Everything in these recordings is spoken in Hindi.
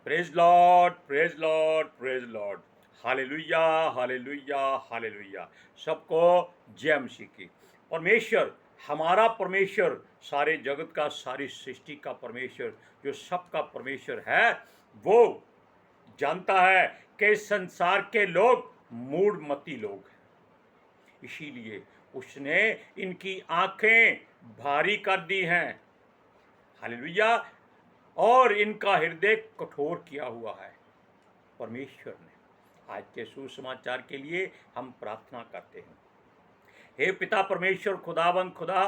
Praise Lord, praise Lord, praise Lord. Hallelujah, hallelujah, hallelujah. सबको जय मसीह की। परमेश्वर, हमारा परमेश्वर, सारे जगत का, सारी सृष्टि का परमेश्वर, जो सबका परमेश्वर है, वो जानता है कि संसार के लोग मूढ़मती लोग हैं। इसीलिए उसने इनकी आंखें भारी कर दी हैं। हालेलुया। और इनका हृदय कठोर किया हुआ है परमेश्वर ने। आज के सुसमाचार के लिए हम प्रार्थना करते हैं। हे पिता परमेश्वर, खुदावंद खुदा,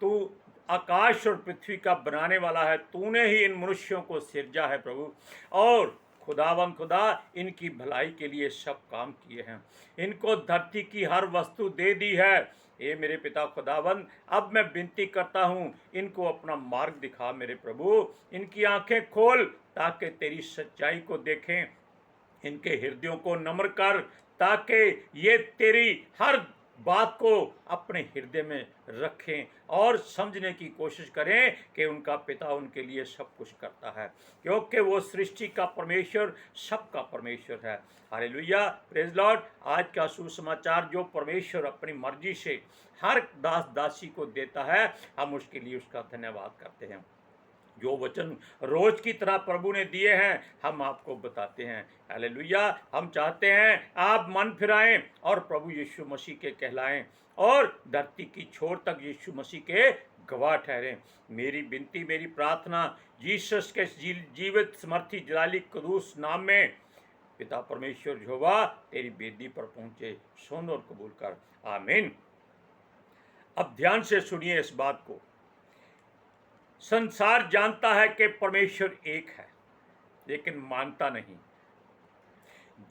तू आकाश और पृथ्वी का बनाने वाला है। तूने ही इन मनुष्यों को सिरजा है प्रभु, और खुदावंद खुदा, इनकी भलाई के लिए सब काम किए हैं। इनको धरती की हर वस्तु दे दी है। हे मेरे पिता खुदावंद, अब मैं विनती करता हूँ, इनको अपना मार्ग दिखा मेरे प्रभु। इनकी आंखें खोल ताकि तेरी सच्चाई को देखें। इनके हृदयों को नम्र कर ताकि ये तेरी हर बात को अपने हृदय में रखें और समझने की कोशिश करें कि उनका पिता उनके लिए सब कुछ करता है, क्योंकि वो सृष्टि का परमेश्वर, सबका परमेश्वर है। Hallelujah, praise Lord. आज का सुसमाचार जो परमेश्वर अपनी मर्जी से हर दास दासी को देता है, हम उसके लिए उसका धन्यवाद करते हैं। जो वचन रोज की तरह प्रभु ने दिए हैं, हम आपको बताते हैं। हालेलुया। हम चाहते हैं आप मन फिराएं और प्रभु यीशु मसीह के कहलाएं और धरती की छोर तक यीशु मसीह के गवाह ठहरें। मेरी विनती, मेरी प्रार्थना जीसस के जीवित समर्थी जलाली कदूस नाम में पिता परमेश्वर यहोवा तेरी वेदी पर पहुंचे, सुन और कबूल कर। आमीन। अब ध्यान से सुनिए इस बात को। संसार जानता है कि परमेश्वर एक है, लेकिन मानता नहीं।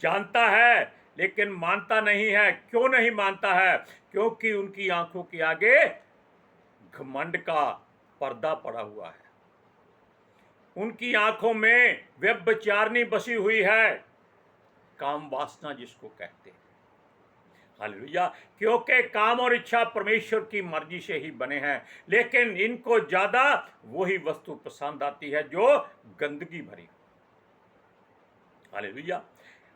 जानता है लेकिन मानता नहीं है। क्यों नहीं मानता है? क्योंकि उनकी आंखों के आगे घमंड का पर्दा पड़ा हुआ है। उनकी आंखों में व्यभिचारिणी बसी हुई है, काम वासना जिसको कहते हैं। हालेलुया। क्योंकि काम और इच्छा परमेश्वर की मर्जी से ही बने हैं, लेकिन इनको ज्यादा वही वस्तु पसंद आती है जो गंदगी भरी। हालेलुया।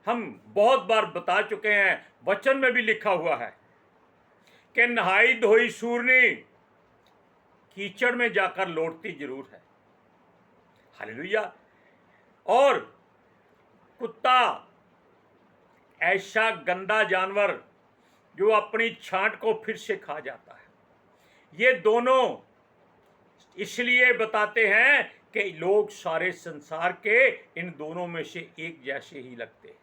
हम बहुत बार बता चुके हैं, वचन में भी लिखा हुआ है कि नहाई धोई सूरनी कीचड़ में जाकर लौटती जरूर है। हालेलुया। और कुत्ता ऐसा गंदा जानवर जो अपनी छांट को फिर से खा जाता है। ये दोनों इसलिए बताते हैं कि लोग सारे संसार के इन दोनों में से एक जैसे ही लगते हैं।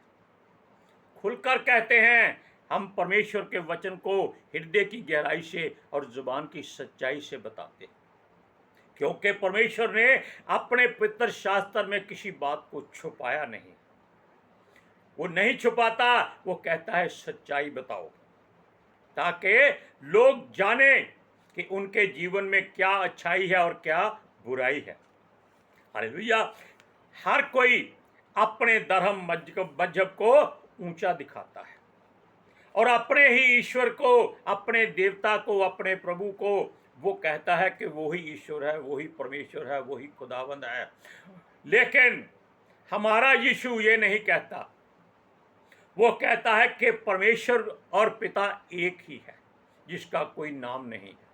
खुलकर कहते हैं, हम परमेश्वर के वचन को हृदय की गहराई से और जुबान की सच्चाई से बताते हैं, क्योंकि परमेश्वर ने अपने पवित्र शास्त्र में किसी बात को छुपाया नहीं। वो नहीं छुपाता, वो कहता है सच्चाई बताओ, ताकि लोग जाने कि उनके जीवन में क्या अच्छाई है और क्या बुराई है। हालेलुया। हर कोई अपने धर्म मजहब को ऊंचा दिखाता है और अपने ही ईश्वर को, अपने देवता को, अपने प्रभु को वो कहता है कि वो ही ईश्वर है, वो ही परमेश्वर है, वो ही खुदावंद है। लेकिन हमारा यीशु ये नहीं कहता। वो कहता है कि परमेश्वर और पिता एक ही है, जिसका कोई नाम नहीं है,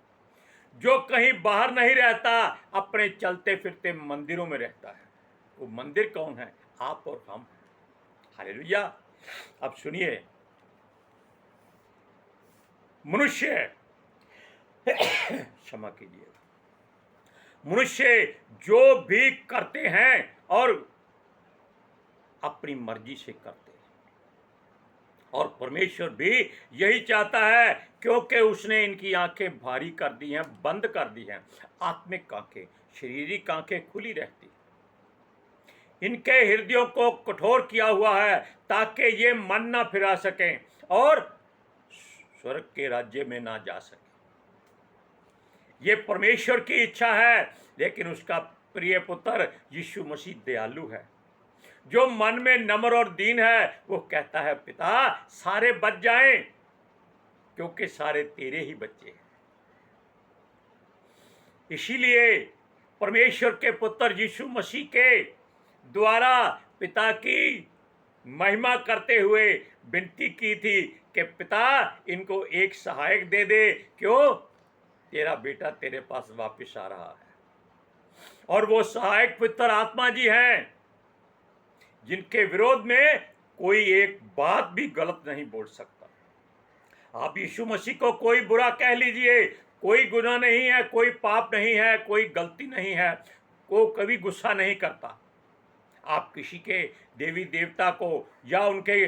जो कहीं बाहर नहीं रहता, अपने चलते फिरते मंदिरों में रहता है। वो मंदिर कौन है? आप और हम। हालेलुया। अब सुनिए, मनुष्य क्षमा कीजिए, मनुष्य जो भी करते हैं और अपनी मर्जी से करते हैं, और परमेश्वर भी यही चाहता है, क्योंकि उसने इनकी आंखें भारी कर दी हैं, बंद कर दी हैं। आत्मिक आंखें, शारीरिक आंखें खुली रहती, इनके हृदयों को कठोर किया हुआ है ताकि ये मन ना फिरा सकें और स्वर्ग के राज्य में ना जा सकें। ये परमेश्वर की इच्छा है, लेकिन उसका प्रिय पुत्र यीशु मसीह दयालु है। जो मन में नम्र और दीन है, वो कहता है, पिता सारे बच जाएं, क्योंकि सारे तेरे ही बच्चे हैं। इसीलिए परमेश्वर के पुत्र यीशु मसीह के द्वारा पिता की महिमा करते हुए विनती की थी कि पिता इनको एक सहायक दे दे। क्यों? तेरा बेटा तेरे पास वापस आ रहा है। और वो सहायक पवित्र आत्मा जी हैं, जिनके विरोध में कोई एक बात भी गलत नहीं बोल सकता। आप यीशु मसीह को कोई बुरा कह लीजिए, कोई गुनाह नहीं है, कोई पाप नहीं है, कोई गलती नहीं है, वो कभी गुस्सा नहीं करता। आप किसी के देवी देवता को या उनके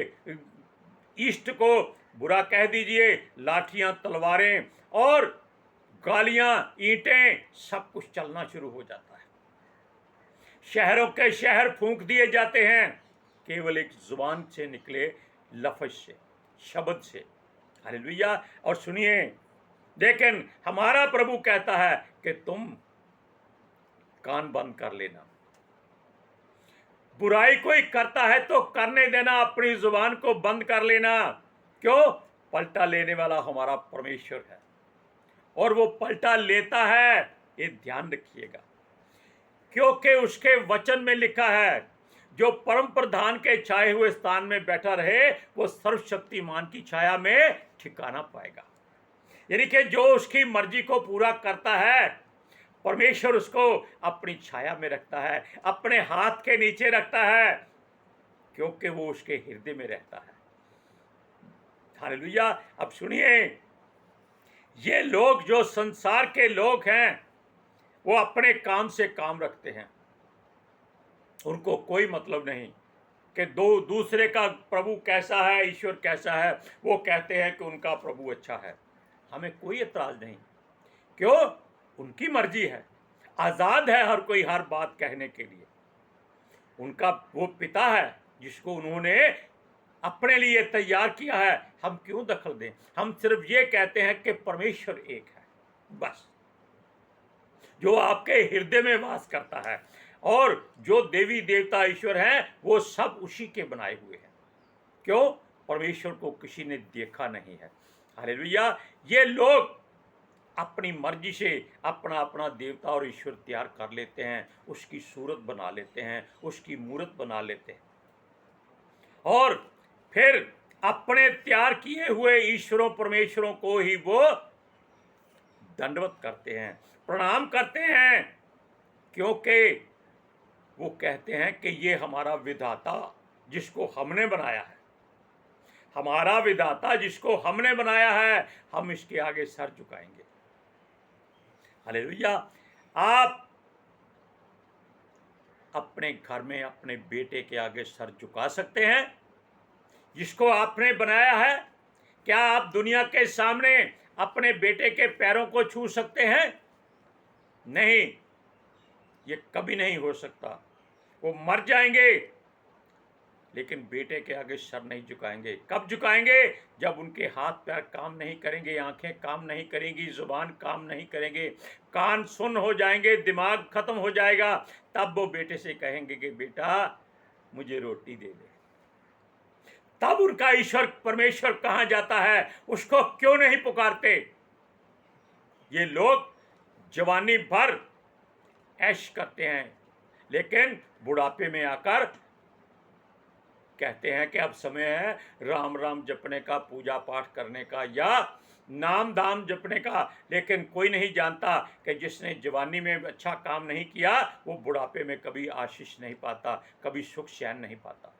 इष्ट को बुरा कह दीजिए, लाठियां, तलवारें और गालियां, ईंटें, सब कुछ चलना शुरू हो जाता है। शहरों के शहर फूंक दिए जाते हैं केवल एक जुबान से निकले लफ्ज से, शब्द से। हालेलुया। और सुनिए, लेकिन हमारा प्रभु कहता है कि तुम कान बंद कर लेना। बुराई कोई करता है तो करने देना, अपनी जुबान को बंद कर लेना। क्यों? पलटा लेने वाला हमारा परमेश्वर है, और वो पलटा लेता है, ये ध्यान रखिएगा। क्योंकि उसके वचन में लिखा है, जो परम प्रधान के छाए हुए स्थान में बैठा रहे वो सर्वशक्तिमान की छाया में ठिकाना पाएगा। यानी कि जो उसकी मर्जी को पूरा करता है, परमेश्वर उसको अपनी छाया में रखता है, अपने हाथ के नीचे रखता है, क्योंकि वो उसके हृदय में रहता है। हालेलुया। अब सुनिए, ये लोग जो संसार के लोग हैं, वो अपने काम से काम रखते हैं। उनको कोई मतलब नहीं कि दूसरे का प्रभु कैसा है, ईश्वर कैसा है। वो कहते हैं कि उनका प्रभु अच्छा है। हमें कोई एतराज नहीं। क्यों? उनकी मर्जी है, आजाद है हर कोई हर बात कहने के लिए। उनका वो पिता है जिसको उन्होंने अपने लिए तैयार किया है। हम क्यों दखल दें? हम सिर्फ ये कहते हैं कि परमेश्वर एक है, बस, जो आपके हृदय में वास करता है। और जो देवी देवता ईश्वर हैं, वो सब उसी के बनाए हुए हैं। क्यों? परमेश्वर को किसी ने देखा नहीं है। हालेलुया। ये लोग अपनी मर्जी से अपना अपना देवता और ईश्वर तैयार कर लेते हैं, उसकी सूरत बना लेते हैं, उसकी मूर्त बना लेते हैं, और फिर अपने तैयार किए हुए ईश्वरों परमेश्वरों को ही वो दंडवत करते हैं, प्रणाम करते हैं। क्योंकि वो कहते हैं कि ये हमारा विधाता जिसको हमने बनाया है, हमारा विधाता जिसको हमने बनाया है, हम इसके आगे सर झुकाएंगे। हालेलुया। आप अपने घर में अपने बेटे के आगे सर झुका सकते हैं जिसको आपने बनाया है? क्या आप दुनिया के सामने अपने बेटे के पैरों को छू सकते हैं? नहीं, ये कभी नहीं हो सकता। वो मर जाएंगे लेकिन बेटे के आगे सर नहीं झुकाएंगे। कब झुकाएंगे? जब उनके हाथ पैर काम नहीं करेंगे, आंखें काम नहीं करेंगी, जुबान काम नहीं करेंगे, कान सुन हो जाएंगे, दिमाग खत्म हो जाएगा। तब वो बेटे से कहेंगे कि बेटा मुझे रोटी दे दे। तब उनका ईश्वर परमेश्वर कहाँ जाता है? उसको क्यों नहीं पुकारते? ये लोग जवानी भर ऐश करते हैं, लेकिन बुढ़ापे में आकर कहते हैं कि अब समय है राम राम जपने का, पूजा पाठ करने का, या नाम दाम जपने का। लेकिन कोई नहीं जानता कि जिसने जवानी में अच्छा काम नहीं किया वो बुढ़ापे में कभी आशीष नहीं पाता, कभी सुख चैन नहीं पाता।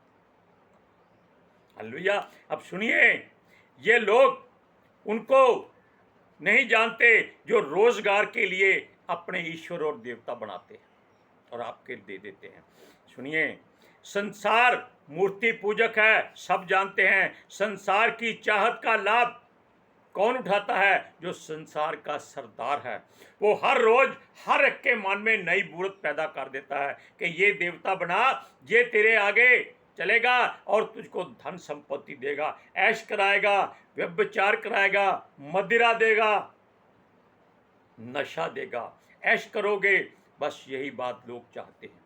हालेलुया। अब सुनिए, ये लोग उनको नहीं जानते जो रोजगार के लिए अपने ईश्वर और देवता बनाते हैं और आपके दे देते हैं। सुनिए, संसार मूर्ति पूजक है, सब जानते हैं। संसार की चाहत का लाभ कौन उठाता है? जो संसार का सरदार है। वो हर रोज हर एक के मन में नई मूर्त पैदा कर देता है कि ये देवता बना, ये तेरे आगे चलेगा और तुझको धन संपत्ति देगा, ऐश कराएगा, व्यभिचार कराएगा, मदिरा देगा, नशा देगा, ऐश करोगे। बस यही बात लोग चाहते हैं।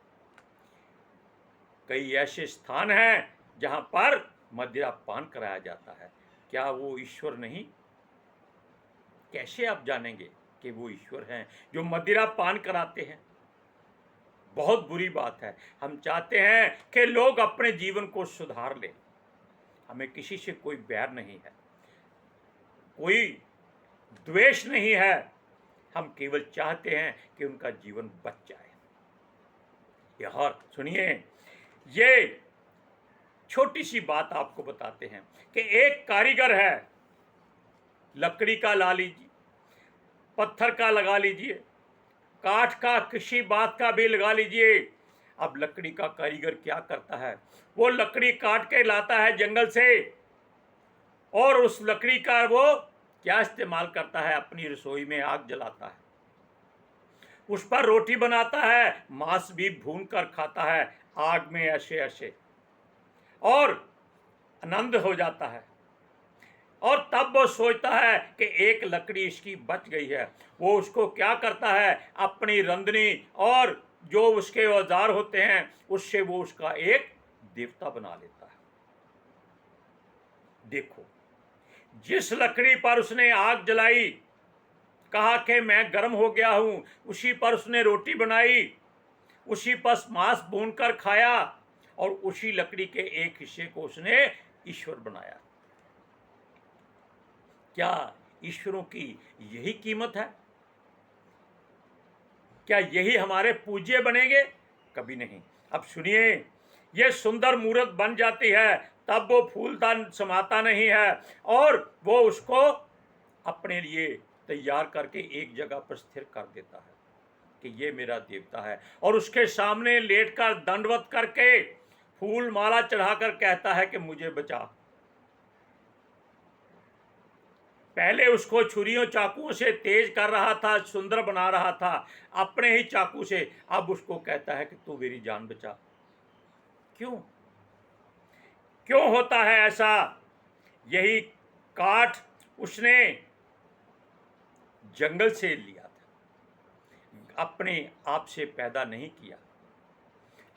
कई ऐसे स्थान हैं जहां पर मदिरा पान कराया जाता है। क्या वो ईश्वर नहीं? कैसे आप जानेंगे कि वो ईश्वर हैं जो मदिरा पान कराते हैं? बहुत बुरी बात है। हम चाहते हैं कि लोग अपने जीवन को सुधार लें। हमें किसी से कोई बैर नहीं है, कोई द्वेष नहीं है। हम केवल चाहते हैं कि उनका जीवन बच जाए। और सुनिए, ये छोटी सी बात आपको बताते हैं कि एक कारीगर है, लकड़ी का ला लीजिए, पत्थर का लगा लीजिए, काठ का किसी बात का भी लगा लीजिए। अब लकड़ी का कारीगर क्या करता है? वो लकड़ी काट के लाता है जंगल से, और उस लकड़ी का वो क्या इस्तेमाल करता है? अपनी रसोई में आग जलाता है, उस पर रोटी बनाता है, मांस भी भून कर खाता है आग में ऐसे ऐसे, और आनंद हो जाता है। और तब वो सोचता है कि एक लकड़ी इसकी बच गई है। वो उसको क्या करता है? अपनी रंधनी और जो उसके औजार होते हैं उससे वो उसका एक देवता बना लेता है। देखो, जिस लकड़ी पर उसने आग जलाई, कहा कि मैं गर्म हो गया हूं, उसी पर उसने रोटी बनाई, उसी पर मांस भून कर खाया, और उसी लकड़ी के एक हिस्से को उसने ईश्वर बनाया। क्या ईश्वरों की यही कीमत है? क्या यही हमारे पूज्य बनेंगे? कभी नहीं। अब सुनिए, ये सुंदर मूर्त बन जाती है, तब वो फूलदान समाता नहीं है, और वो उसको अपने लिए तैयार करके एक जगह पर स्थिर कर देता है कि ये मेरा देवता है, और उसके सामने लेटकर दंडवत करके फूल माला चढ़ाकर कहता है कि मुझे बचा। पहले उसको छुरियों चाकुओं से तेज कर रहा था, सुंदर बना रहा था अपने ही चाकू से, अब उसको कहता है कि तू मेरी जान बचा। क्यों? क्यों होता है ऐसा? यही काठ उसने जंगल से लिया था, अपने आप से पैदा नहीं किया।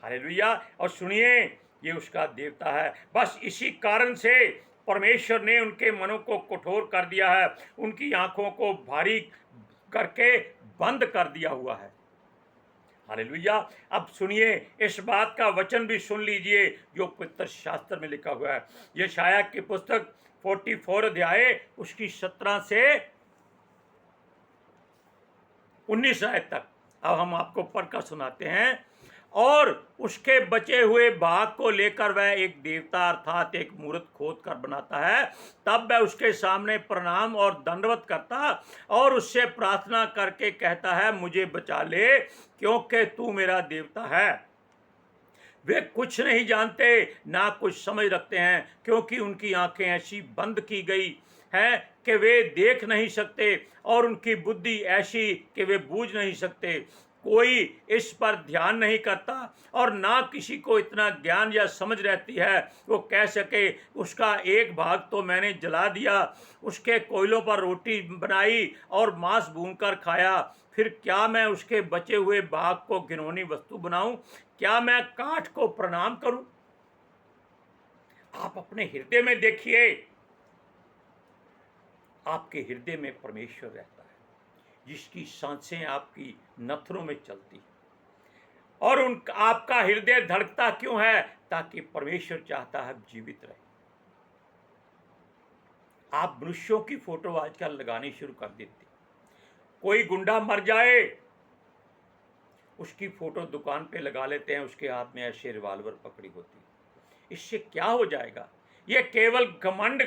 हालेलुया। और सुनिए, ये उसका देवता है। बस इसी कारण से परमेश्वर ने उनके मनों को कठोर कर दिया है, उनकी आंखों को भारी करके बंद कर दिया हुआ है। हालेलुया। अब सुनिए, इस बात का वचन भी सुन लीजिए जो पवित्र शास्त्र में लिखा हुआ है। यशायाह की पुस्तक 44 अध्याय उसकी 17 से 19 आयत तक अब हम आपको पढ़कर सुनाते हैं। और उसके बचे हुए भाग को लेकर वह एक देवता अर्थात एक मूर्त खोद कर बनाता है। तब वह उसके सामने प्रणाम और दंडवत करता और उससे प्रार्थना करके कहता है, मुझे बचा ले क्योंकि तू मेरा देवता है। वे कुछ नहीं जानते, ना कुछ समझ रखते हैं, क्योंकि उनकी आंखें ऐसी बंद की गई हैं कि वे देख नहीं सकते, और उनकी बुद्धि ऐसी कि वे बूझ नहीं सकते। कोई इस पर ध्यान नहीं करता, और ना किसी को इतना ज्ञान या समझ रहती है वो कह सके, उसका एक भाग तो मैंने जला दिया, उसके कोयलों पर रोटी बनाई और मांस भूनकर खाया, फिर क्या मैं उसके बचे हुए भाग को घिनौनी वस्तु बनाऊं? क्या मैं काठ को प्रणाम करूं? आप अपने हृदय में देखिए, आपके हृदय में परमेश्वर रहता है, जिसकी सांसें आपकी नथनों में चलती है। और आपका हृदय धड़कता क्यों है? ताकि परमेश्वर चाहता है जीवित रहे। आप मनुष्यों की फोटो आजकल लगानी शुरू कर देते। कोई गुंडा मर जाए, उसकी फोटो दुकान पे लगा लेते हैं, उसके हाथ में ऐसे रिवाल्वर पकड़ी होती है। इससे क्या हो जाएगा? ये केवल घमंड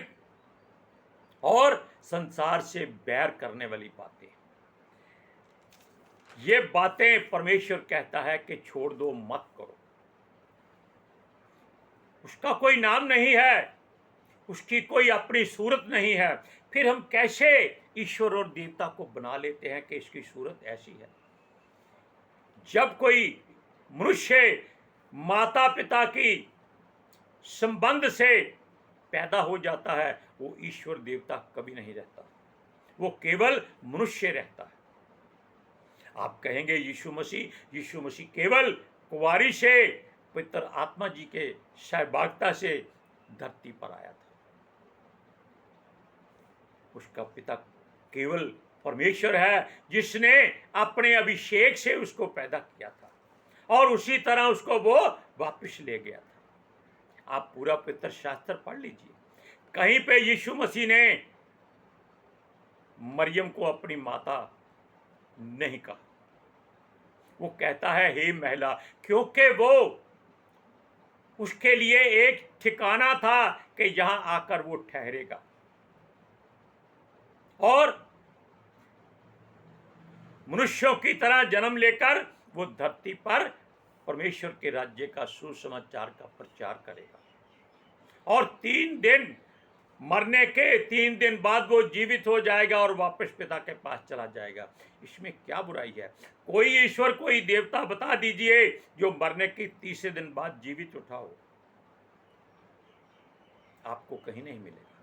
और संसार से बैर करने वाली बातें। ये बातें परमेश्वर कहता है कि छोड़ दो, मत करो। उसका कोई नाम नहीं है, उसकी कोई अपनी सूरत नहीं है, फिर हम कैसे ईश्वर और देवता को बना लेते हैं कि इसकी सूरत ऐसी है? जब कोई मनुष्य माता पिता की संबंध से पैदा हो जाता है, वो ईश्वर देवता कभी नहीं रहता, वो केवल मनुष्य रहता है। आप कहेंगे यीशु मसीह केवल कुंवारी से पवित्र आत्मा जी के सहभागिता से धरती पर आया था। उसका पिता केवल परमेश्वर है, जिसने अपने अभिषेक से उसको पैदा किया था। और उसी तरह उसको वो वापस ले गया था। आप पूरा पवित्र शास्त्र पढ़ लीजिए, कहीं पे यीशु मसीह ने मरियम को अपनी माता नहीं कहा। वो कहता है हे महिला, क्योंकि वो उसके लिए एक ठिकाना था कि यहां आकर वो ठहरेगा। और मनुष्यों की तरह जन्म लेकर वो धरती पर परमेश्वर के राज्य का सुसमाचार का प्रचार करेगा। और 3 दिन, मरने के 3 दिन बाद वो जीवित हो जाएगा और वापस पिता के पास चला जाएगा। इसमें क्या बुराई है? कोई ईश्वर, कोई देवता बता दीजिए जो मरने के 30 दिन बाद जीवित उठा हो। आपको कहीं नहीं मिलेगा।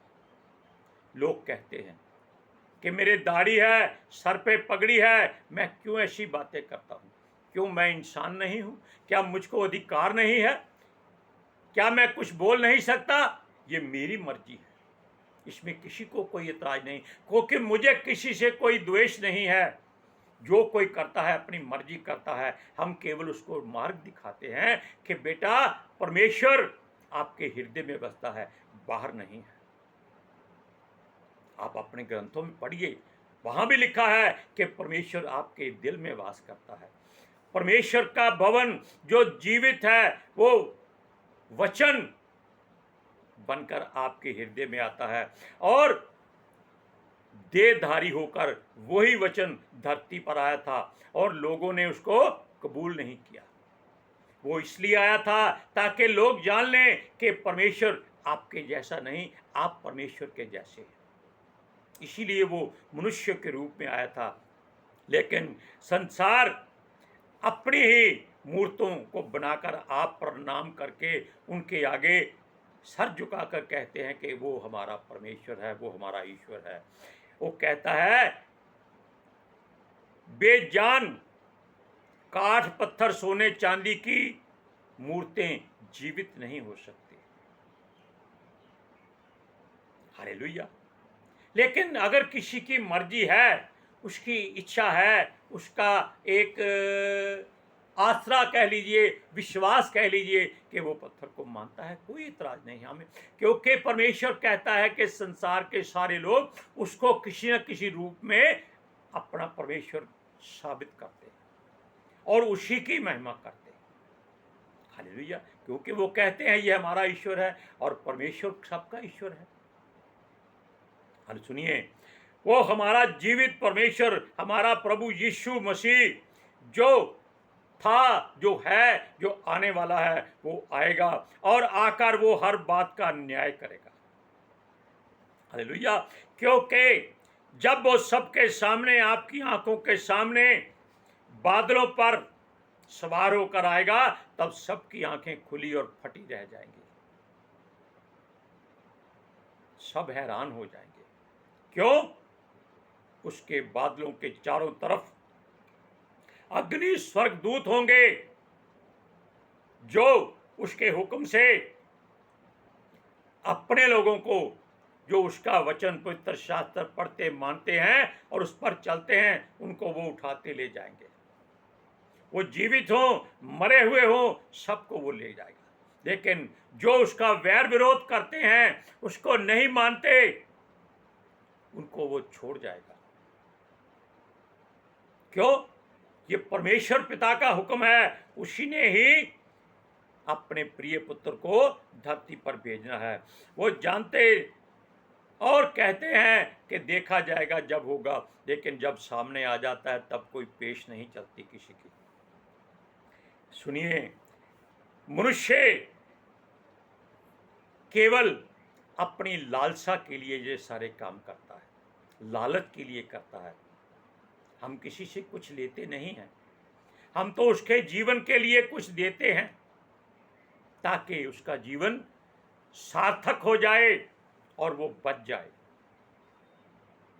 लोग कहते हैं कि मेरे दाढ़ी है, सर पे पगड़ी है, मैं क्यों ऐसी बातें करता हूं? क्यों मैं इंसान नहीं हूं? क्या मुझको अधिकार नहीं है? क्या मैं कुछ बोल नहीं सकता? ये मेरी मर्जी है, इसमें किसी को कोई इतराज नहीं, क्योंकि मुझे किसी से कोई द्वेष नहीं है। जो कोई करता है अपनी मर्जी करता है। हम केवल उसको मार्ग दिखाते हैं कि बेटा, परमेश्वर आपके हृदय में बसता है, बाहर नहीं है। आप अपने ग्रंथों में पढ़िए, वहां भी लिखा है कि परमेश्वर आपके दिल में वास करता है। परमेश्वर का भवन जो जीवित है, वो वचन बनकर आपके हृदय में आता है और देहधारी होकर वही वचन धरती पर आया था और लोगों ने उसको कबूल नहीं किया। वो इसलिए आया था ताकि लोग जान लें कि परमेश्वर आपके जैसा नहीं, आप परमेश्वर के जैसे हैं। इसीलिए वो मनुष्य के रूप में आया था। लेकिन संसार अपनी ही मूर्तों को बनाकर आप प्रणाम करके उनके आगे सर झुकाकर कहते हैं कि वो हमारा परमेश्वर है, वो हमारा ईश्वर है। वो कहता है बेजान काठ, पत्थर, सोने, चांदी की मूर्तें जीवित नहीं हो सकती। हालेलुया। लेकिन अगर किसी की मर्जी है, उसकी इच्छा है, उसका एक आसरा कह लीजिए, विश्वास कह लीजिए कि वो पत्थर को मानता है, कोई इतराज नहीं हमें, क्योंकि परमेश्वर कहता है कि संसार के सारे लोग उसको किसी न किसी रूप में अपना परमेश्वर साबित करते हैं और उसी की महिमा करते हैं। हालेलुया। क्योंकि वो कहते हैं ये हमारा ईश्वर है और परमेश्वर सबका ईश्वर है। अरे सुनिए, वो हमारा जीवित परमेश्वर, हमारा प्रभु यीशु मसीह जो था, जो है, जो आने वाला है, वो आएगा और आकर वो हर बात का न्याय करेगा। हालेलुया। क्योंकि जब वो सबके सामने, आपकी आंखों के सामने बादलों पर सवार होकर आएगा, तब सबकी आंखें खुली और फटी रह जाएंगी। सब हैरान हो जाएंगे। क्यों? उसके बादलों के चारों तरफ अग्नि स्वर्गदूत होंगे जो उसके हुक्म से अपने लोगों को, जो उसका वचन पवित्र शास्त्र पढ़ते, मानते हैं और उस पर चलते हैं, उनको वो उठाते ले जाएंगे। वो जीवित हो, मरे हुए हो, सबको वो ले जाएगा। लेकिन जो उसका वैर विरोध करते हैं, उसको नहीं मानते, उनको वो छोड़ जाएगा। क्यों? ये परमेश्वर पिता का हुक्म है, उसी ने ही अपने प्रिय पुत्र को धरती पर भेजना है। वो जानते और कहते हैं कि देखा जाएगा जब होगा, लेकिन जब सामने आ जाता है तब कोई पेश नहीं चलती किसी की। सुनिए, मनुष्य केवल अपनी लालसा के लिए ये सारे काम करता है, लालच के लिए करता है। हम किसी से कुछ लेते नहीं हैं, हम तो उसके जीवन के लिए कुछ देते हैं ताकि उसका जीवन सार्थक हो जाए और वो बच जाए।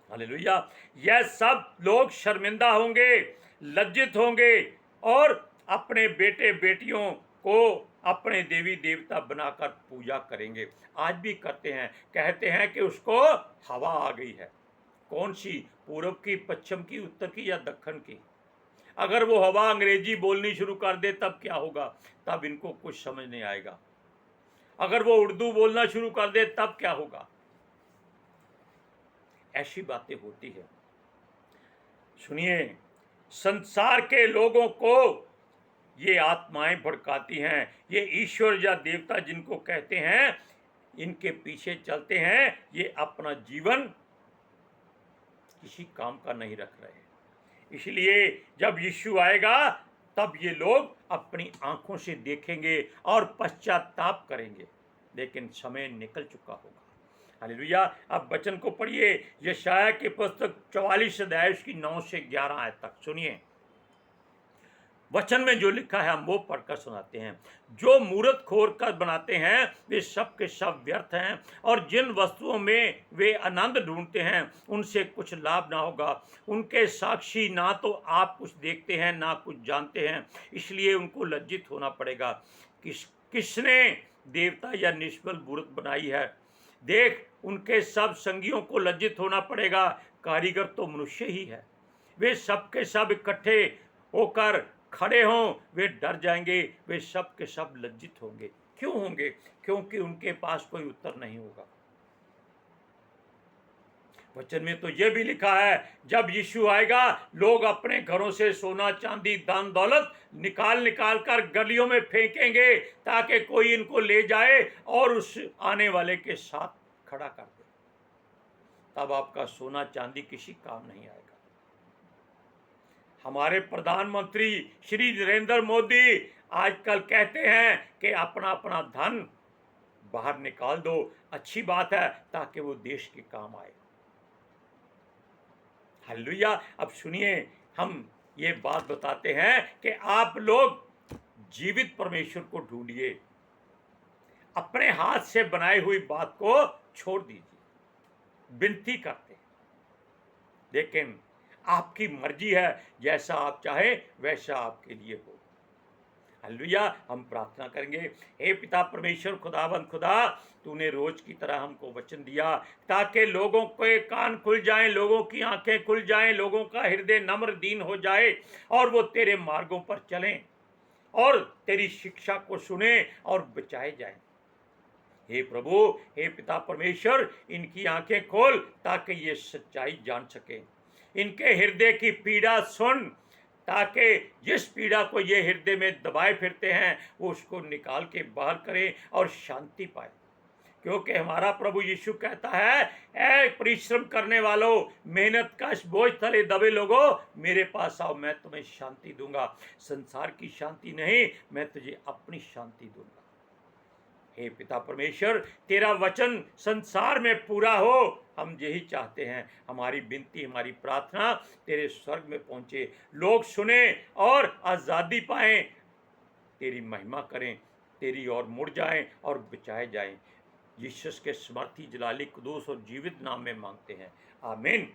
हालेलुया। यह सब लोग शर्मिंदा होंगे, लज्जित होंगे और अपने बेटे बेटियों को अपने देवी देवता बनाकर पूजा करेंगे। आज भी करते हैं, कहते हैं कि उसको हवा आ गई है। कौन सी? पूर्व की, पश्चिम की, उत्तर की या दक्षिण की? अगर वो हवा अंग्रेजी बोलनी शुरू कर दे तब क्या होगा? तब इनको कुछ समझ नहीं आएगा। अगर वो उर्दू बोलना शुरू कर दे तब क्या होगा? ऐसी बातें होती है। सुनिए, संसार के लोगों को ये आत्माएं भड़काती हैं। ये ईश्वर या देवता जिनको कहते हैं, इनके पीछे चलते हैं। ये अपना जीवन किसी काम का नहीं रख रहे। इसलिए जब यीशु आएगा तब ये लोग अपनी आंखों से देखेंगे और पश्चाताप करेंगे, लेकिन समय निकल चुका होगा। हालेलुया। अब वचन को पढ़िए, यशायाह की पुस्तक 44 अध्याय की 9 से 11 आयत तक सुनिए। वचन में जो लिखा है हम वो पढ़कर सुनाते हैं। जो मूर्त खोर कर बनाते हैं वे सब के सब व्यर्थ हैं, और जिन वस्तुओं में वे आनंद ढूंढते हैं उनसे कुछ लाभ ना होगा। उनके साक्षी ना तो आप कुछ देखते हैं ना कुछ जानते हैं, इसलिए उनको लज्जित होना पड़ेगा। किसने देवता या निष्फल मूर्त बनाई है? देख, उनके सब संगियों को लज्जित होना पड़ेगा। कारीगर तो मनुष्य ही है। वे सब के सब इकट्ठे होकर खड़े हों, वे डर जाएंगे, वे सब के सब लज्जित होंगे। क्यों होंगे? क्योंकि उनके पास कोई उत्तर नहीं होगा। वचन में तो यह भी लिखा है, जब यीशु आएगा लोग अपने घरों से सोना चांदी धन दौलत निकाल निकाल कर गलियों में फेंकेंगे ताकि कोई इनको ले जाए और उस आने वाले के साथ खड़ा कर दे। तब आपका सोना चांदी किसी काम नहीं आएगा। हमारे प्रधानमंत्री श्री नरेंद्र मोदी आजकल कहते हैं कि अपना अपना धन बाहर निकाल दो। अच्छी बात है, ताकि वो देश के काम आए। हालेलुया। अब सुनिए, हम ये बात बताते हैं कि आप लोग जीवित परमेश्वर को ढूंढिए। अपने हाथ से बनाई हुई बात को छोड़ दीजिए। विनती करते हैं, लेकिन आपकी मर्जी है, जैसा आप चाहे वैसा आपके लिए हो। हालेलुया। हम प्रार्थना करेंगे। हे पिता परमेश्वर खुदावंद खुदा, तूने रोज की तरह हमको वचन दिया ताकि लोगों के कान खुल जाएं, लोगों की आंखें खुल जाएं, लोगों का हृदय नम्र दीन हो जाए और वो तेरे मार्गों पर चलें और तेरी शिक्षा को सुने और बचाए जाएं। हे प्रभु, हे पिता परमेश्वर, इनकी आंखें खोल ताकि ये सच्चाई जान सके। इनके हृदय की पीड़ा सुन ताकि जिस पीड़ा को ये हृदय में दबाए फिरते हैं वो उसको निकाल के बाहर करें और शांति पाए। क्योंकि हमारा प्रभु यीशु कहता है, ऐ परिश्रम करने वालों, मेहनत कश बोझ तले दबे लोगों, मेरे पास आओ, मैं तुम्हें शांति दूंगा। संसार की शांति नहीं, मैं तुझे अपनी शांति दूंगा। हे पिता परमेश्वर, तेरा वचन संसार में पूरा हो, हम यही चाहते हैं। हमारी विनती, हमारी प्रार्थना तेरे स्वर्ग में पहुंचे, लोग सुने और आज़ादी पाएं, तेरी महिमा करें, तेरी ओर मुड़ जाएं और बचाए जाएं। यीशु के समर्थी जलाली कुदूस और जीवित नाम में मांगते हैं, आमीन।